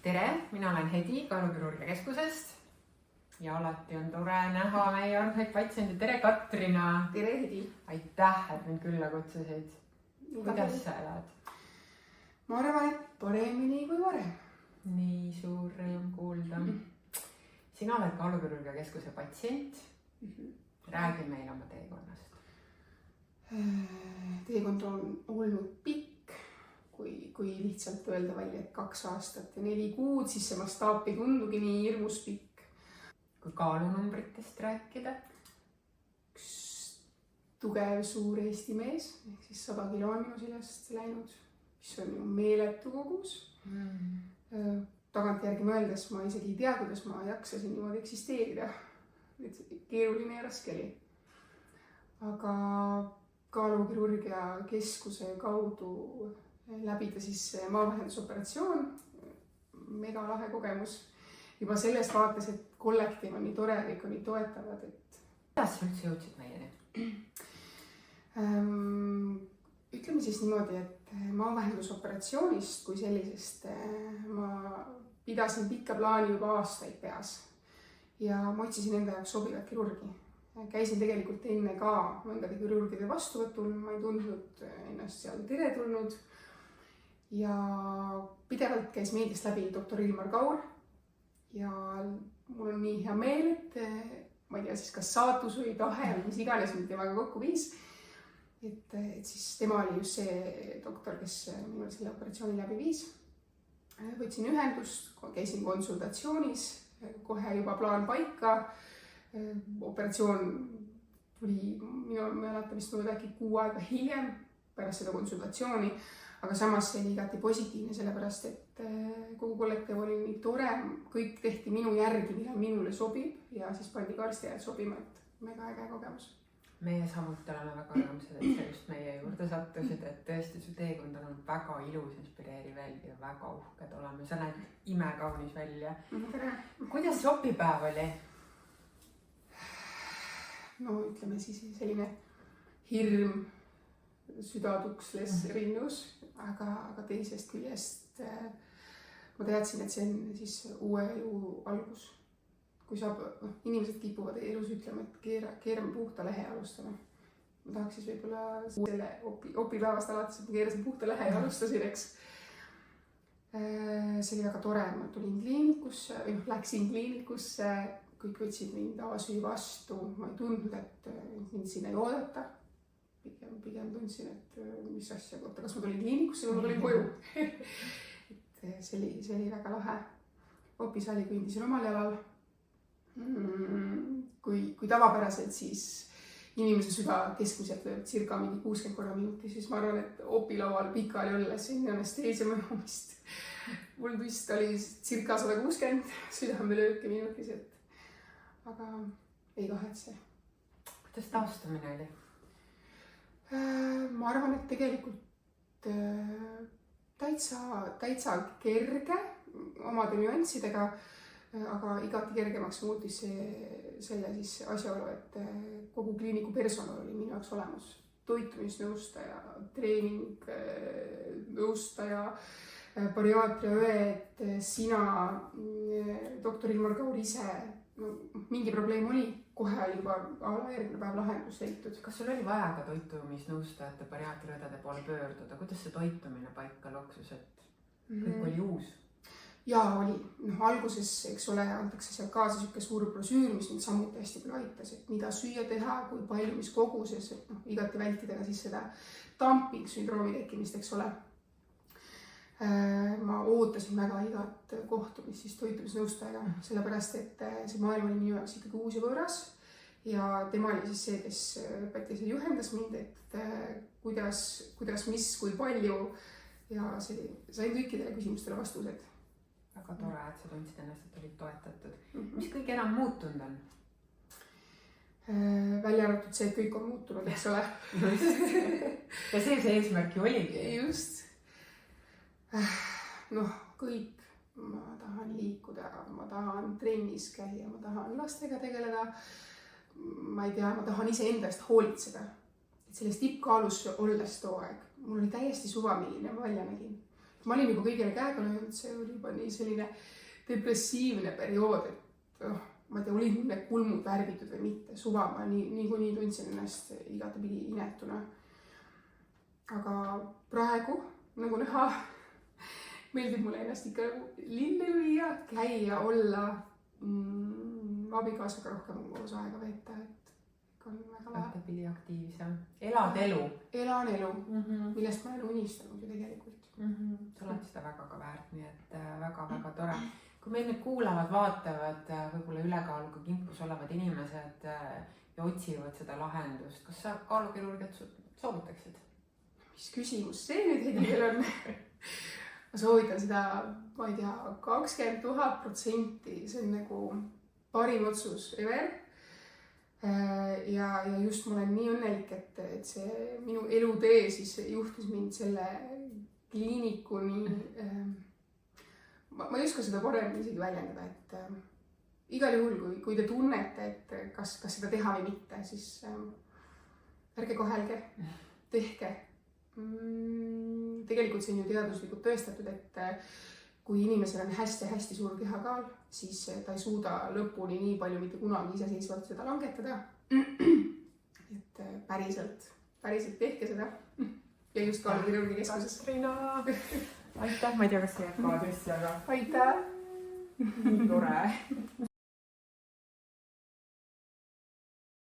Tere, mina olen Hedi Kaalukirurgia keskusest ja alati on tore näha meie armsaid patsiente. Tere, Katrina! Tere, Hedi! Aitäh, et mind külla kutsusid. Kuidas sa elad? Ma arvan, et paremini kui varem. Nii suur rõõm kuulda. Sina oled Kaalukirurgia keskuse patsient. Räägi meile oma teekonnast. Teekond on olnud pikk, kui lihtsalt öelda välja, et 2 aastat ja 4 kuud, siis see mastaap ei tundugi nii hirmus pikk. Kui kaalunumbritest rääkida? Üks tugev suur Eesti mees, ehk siis 100 kilo on minu seljast läinud, mis on ju meeletu kogus. Tagantjärgi mõeldes ma isegi ei tea, kuidas ma jaksasin niimoodi eksisteerida. Keeruline ja raske oli. Aga Kaalukirurgia keskuse kaudu läbida siis maavähendusoperatsioon, mega lahe kogemus. Juba sellest vaates, et kollektiiv on nii tore, kõik on nii toetavad. Kuidas sa üldse jõudsid meieni? Ütleme siis niimoodi, et maavähendusoperatsioonist kui sellisest ma pidasin pikka plaani juba aastaid peas ja ma otsisin enda jaoks sobivat kirurgi. Käisin tegelikult enne ka mõndade kirurgide vastuvõtul, ma ei tundnud ennast seal teretulnud ja pidevalt käis meediast läbi doktor Ilmar Kaur ja mul on nii hea meel, et ma ei tea siis kas saatus või tahe või mis iganes mind temaga kokku viis. Et siis tema oli just see doktor, kes minul selle operatsiooni läbi viis. Võtsin ühendust, käisin konsultatsioonis, kohe juba plaan paika. Operatsioon tuli minu mäletamist äkki 6 aega hiljem pärast seda konsultatsiooni, aga samas see oli igati positiivne, sellepärast et kogu kollektiiv oli nii tore, kõik tehti minu järgi, mida minule sobib ja siis pandi ka arstiajad sobima, et mega äge kogemus. Meie samuti oleme väga rõõmsad, et sa just meie juurde sattusid, et tõesti su teekond on olnud väga ilus, inspireeriv ja väga uhked oleme. Sa näed imekaunis välja. Kuidas see opipäev oli? No ütleme siis selline hirm, südatuksles rinnus, aga teisest küljest ma teadsin, et see on siis uue elu algus. Kui inimesed kipuvad elus ütlema, et keerame puhta lehe ja alustame. Ma tahaks siis võib-olla selle opipäevast alates, et ma keerasin puhta lehe ja alustasin, eks. See oli väga tore, ma tulin kliinikusse, läksin kliinikusse, kõik võtsid mind avasüü vastu, ma ei tundnud, et mind sinna ei oodata. Pigem tundsin, et mis asja kohta, kas ma tulin kliinikusse või ma tulin koju. See oli väga lahe. Opisali kõndisin omal jalal. Kui tavapäraselt siis inimese süda keskmiselt lööb circa mingi 60 korra minuti, siis ma arvan, et opilaual pikali olles enne anesteesia mõjumist. Mul vist oli circa 160 südamelööke minutis, aga ei kahetse. Kuidas taastumine oli? Ma arvan, et tegelikult täitsa kerge omade nüanssidega, aga igati kergemaks muutis selle siis asjaolu, et kogu kliiniku personal oli minu jaoks olemas. Toitumisnõustaja, treening, nõustaja, bariaatriaõed, sina, doktor Ilmar Kaur ise, mingi probleem oli, kohe oli juba järgmine päev lahendus leitud. Kas sul oli vaja ka toitumisnõustajate bariaatriaõdede poole pöörduda? Kuidas see toitumine paika loksus, et kõik oli uus? Jaa, oli. Alguses, eks ole, antakse seal kaasa siuke suur brosüür, mis mind samuti hästi palju aitas, et mida süüa teha, kui palju, mis koguses, igati vältida ka siis seda dumping-sündroomi tekkimist, eks ole. Ma ootasin väga igat kohtumist siis toitumisnõustajaga, sellepärast, et see maailm oli minu jaoks ikkagi uus ja võõras ja tema oli siis see, kes õpetas ja juhendas mind, et kuidas, mis, kui palju ja sain kõikidele küsimustele vastused. Väga tore, et sa tundsid ennast, et olid toetatud. Mis kõige enam muutunud on? Välja arvatud see, et kõik on muutunud, eks ole. Ja see eesmärk ju oligi. Just. Kõik. Ma tahan liikuda, ma tahan trennis käia, ma tahan lastega tegeleda. Ma ei tea, ma tahan ise endast hoolitseda. Et selles tippkaalus olles too aeg. Mul oli täiesti suva, milline ma välja nägin. ma olin juba kõigile käega löönud, see oli juba nii selline depressiivne periood, et ma ei tea, olid need kulmud värvitud või mitte, suva ma niikuinii tundsin ennast igatepidi inetuna. Aga praegu, nagu näha, meeldib mulle ennast ikka lille lüüa, käia, olla, abikaasaga rohkem koos aega veeta, et on väga lahe. igatepidi aktiivsem. Elad elu. Elan elu, millest ma olen unistanud ju tegelikult. Sa oled seda väga ka väärt, nii et väga-väga tore. Kui meil nüüd kuulavad, vaatavad võib-olla ülekaaluga kimpus olevad inimesed ja otsivad seda lahendust, kas sa kaalukirurgiat soovitaksid? Mis küsimus see nüüd hetkel on? Ma soovitan seda, ma ei tea, 20 000%, see on nagu parim otsus ever. Ja just ma olen nii õnnelik, et see minu elutee siis juhtis mind selle kliinikuni. Ma ei oska seda paremini isegi väljendada, et igal juhul, kui te tunnete, et kas seda teha või mitte, siis ärge kahelge, tehke. Tegelikult see on ju teaduslikult tõestatud, et kui inimesel on hästi-hästi suur kehakaal, siis ta ei suuda lõpuni nii palju mitte kunagi iseseisvalt seda langetada. Et päriselt tehke seda ja just kaalukirurgi keskuses. Katrina, aitäh, ma ei tea, kas see jääb ka tõesti, aga aitäh! Nii tore.